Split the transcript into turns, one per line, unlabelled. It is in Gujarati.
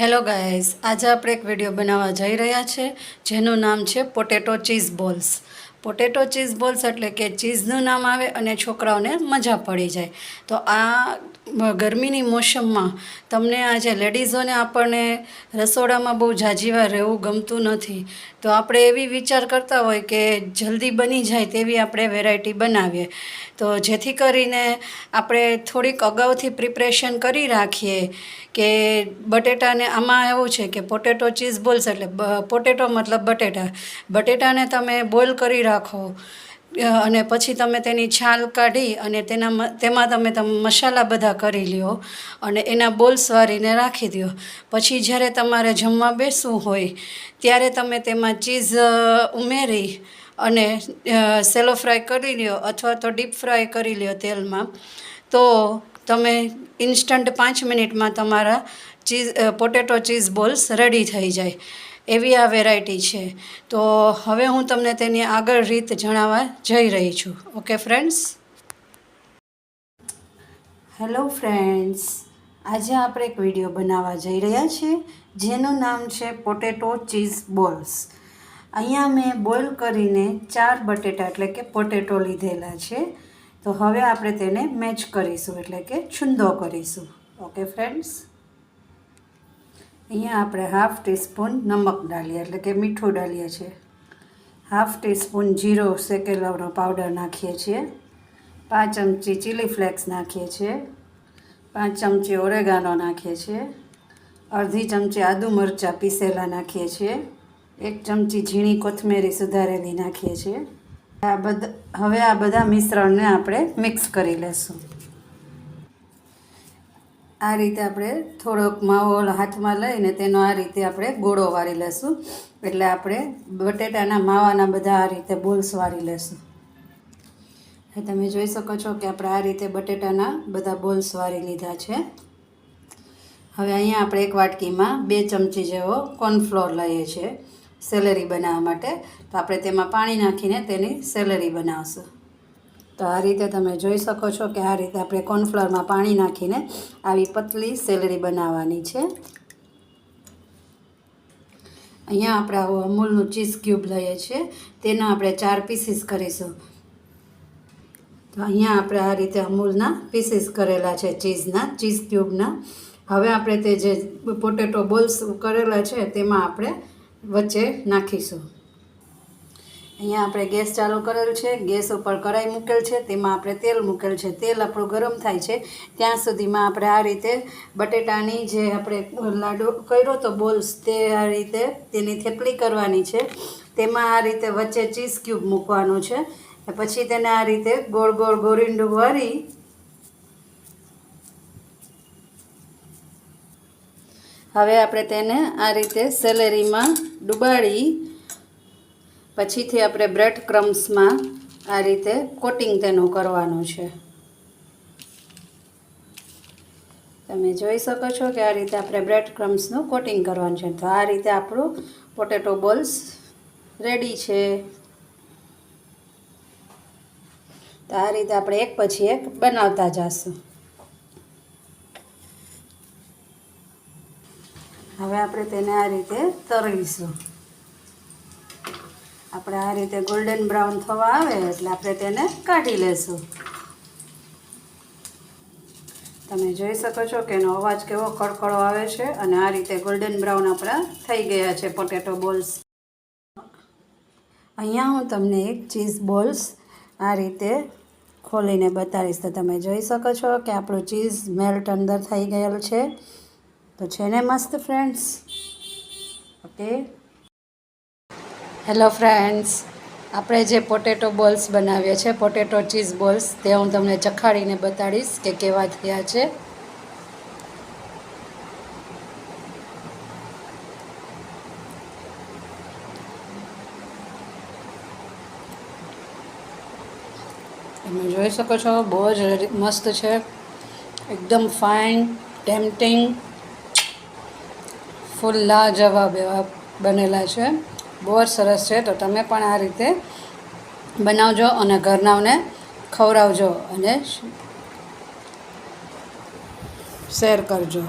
હેલો ગાઈઝ, આજે આપણે એક વિડીયો બનાવવા જઈ રહ્યા છે જેનું નામ છે potato cheese balls. Potato cheese balls એટલે કે ચીઝનું નામ આવે અને છોકરાઓને મજા પડી જાય. તો આ ગરમીની મોસમમાં તમને આજે લેડીઝોને આપણને રસોડામાં બહુ જાજીવાર રહેવું ગમતું નથી, તો આપણે એવી વિચાર કરતા હોય કે જલ્દી બની જાય તેવી આપણે વેરાયટી બનાવીએ. તો જેથી કરીને આપણે થોડીક અગાઉથી પ્રિપરેશન કરી રાખીએ કે બટેટાને આમાં એવું છે કે પોટેટો ચીઝ બોલ્સ એટલે પોટેટો મતલબ બટેટાને તમે બોઇલ કરી રાખો અને પછી તમે તેની છાલ કાઢી અને તેમાં તમે મસાલા બધા કરી લ્યો અને એના બોલ્સ વાળીને રાખી દો. પછી જ્યારે તમારે જમવા બેસવું હોય ત્યારે તમે તેમાં ચીઝ ઉમેરી અને સેલો ફ્રાય કરી લ્યો અથવા તો ડીપ ફ્રાય કરી લ્યો તેલમાં, તો તમે ઇન્સ્ટન્ટ 5 મિનિટમાં તમારા પોટેટો ચીઝ બોલ્સ રેડી થઈ જાય એવી આ વેરાયટી છે. તો હવે હું તમને તેની આગળ રીત જણાવવા જઈ રહી છું. Okay friends. હેલો ફ્રેન્ડ્સ, આજે આપણે એક વિડીયો બનાવવા જઈ રહ્યા છીએ જેનું નામ છે પોટેટો ચીઝ બોલ્સ. અહીંયા મેં બોઇલ કરીને 4 બટેટા એટલે કે પોટેટો લીધેલા છે. તો હવે આપણે તેને મેચ કરીશું એટલે કે છૂંદો કરીશું. Okay friends. અહીંયા આપણે 1/2 ટીસ્પૂન નમક ડાલીએ એટલે કે મીઠું ડાલીએ છીએ. 1/2 ટીસ્પૂન જીરો શેકેલાનો પાવડર નાખીએ છીએ. 5 ચમચી ચીલી ફ્લેક્સ નાખીએ છીએ. 5 ચમચી ઓરેગાનો નાખીએ છીએ. અડધી ચમચી આદુ મરચાં પીસેલા નાખીએ છીએ. 1 ચમચી ઝીણી કોથમીરી સુધારેલી નાખીએ છીએ. હવે આ બધા મિશ્રણને આપણે મિક્સ કરી લેશું. આ રીતે આપણે થોડોક માવો હાથમાં લઈને તેનો આ રીતે આપણે ગોળો વાળી લેશું. એટલે આપણે બટેટાના માવાના બધા આ રીતે બોલ્સ વાળી લેશું. તમે જોઈ શકો છો કે આપણે આ રીતે બટેટાના બધા બોલ્સ વાળી લીધા છે. હવે અહીંયા આપણે એક વાટકીમાં 2 ચમચી જેવો કોર્નફ્લોર લઈએ છીએ સેલેરી બનાવવા માટે. તો આપણે તેમાં પાણી નાખીને તેની સેલેરી બનાવશું. તો આ રીતે તમે જોઈ શકો છો કે આ રીતે આપણે કોર્નફ્લોરમાં પાણી નાખીને આવી પતલી સેલેરી બનાવવાની છે. અહીંયા આપણે આવું અમૂલનું ચીઝ ક્યુબ લઈએ છીએ, તેના આપણે 4 પીસીસ કરીશું. તો અહીંયા આપણે આ રીતે અમૂલના પીસીસ કરેલા છે ચીઝ ક્યુબના. હવે આપણે તે જે પોટેટો બોલ્સ કરેલા છે તેમાં આપણે વચ્ચે નાખીશું. અહીંયા આપણે ગેસ ચાલુ કરેલું છે, ગેસ ઉપર કઢાઈ મૂકેલ છે, તેમાં આપણે તેલ મૂકેલ છે. તેલ આપણું ગરમ થાય છે ત્યાં સુધીમાં આપણે આ રીતે બટેટાની જે આપણે લાડુ કર્યો તો બોલ્સ તે આ રીતે તેની થેપલી કરવાની છે. તેમાં આ રીતે વચ્ચે ચીઝ ક્યુબ મૂકવાનું છે. પછી તેને આ રીતે ગોળ ગોળ ગોરીંડું વાળી હવે આપણે તેને આ રીતે સેલેરીમાં ડુબાડી પછીથી આપણે બ્રેડ ક્રમ્સમાં આ રીતે કોટિંગ તેનું કરવાનું છે. તમે જોઈ શકો છો કે આ રીતે આપણે બ્રેડ ક્રમ્સનું કોટિંગ કરવાનું છે. તો આ રીતે આપણું પોટેટો બોલ્સ રેડી છે. તો આ રીતે આપણે એક પછી એક બનાવતા જઈશું. હવે આપણે તેને આ રીતે તળીશું. આપણે આ રીતે ગોલ્ડન બ્રાઉન થવા આવે એટલે આપણે તેને કાઢી લેશું. તમે જોઈ શકો છો કે એનો અવાજ કેવો કડકડો આવે છે અને આ રીતે ગોલ્ડન બ્રાઉન આપણા થઈ ગયા છે પોટેટો બોલ્સ. અહીંયા હું તમને એક ચીઝ બોલ્સ આ રીતે ખોલીને બતાવીશ. તો તમે જોઈ શકો છો કે આપણું ચીઝ મેલ્ટ અંદર થઈ ગયેલું છે. તો છે ને મસ્ત ફ્રેન્ડ્સ. ઓકે. હેલો ફ્રેન્ડ્સ, આપણે જે પોટેટો બોલ્સ બનાવીએ છીએ પોટેટો ચીઝ બોલ્સ, તે હું તમને ચખાડીને બતાડીશ કે કેવા થયા છે. તમે જોઈ શકો છો બહુ જ મસ્ત છે, એકદમ ફાઇન, ટેમ્પટિંગ, ફૂલ લાજવાબ એવા બનેલા છે. બહુ જ સરસ છે. તો તમે પણ આ રીતે બનાવજો અને ઘરનાઓને ખવડાવજો અને શેર કરજો.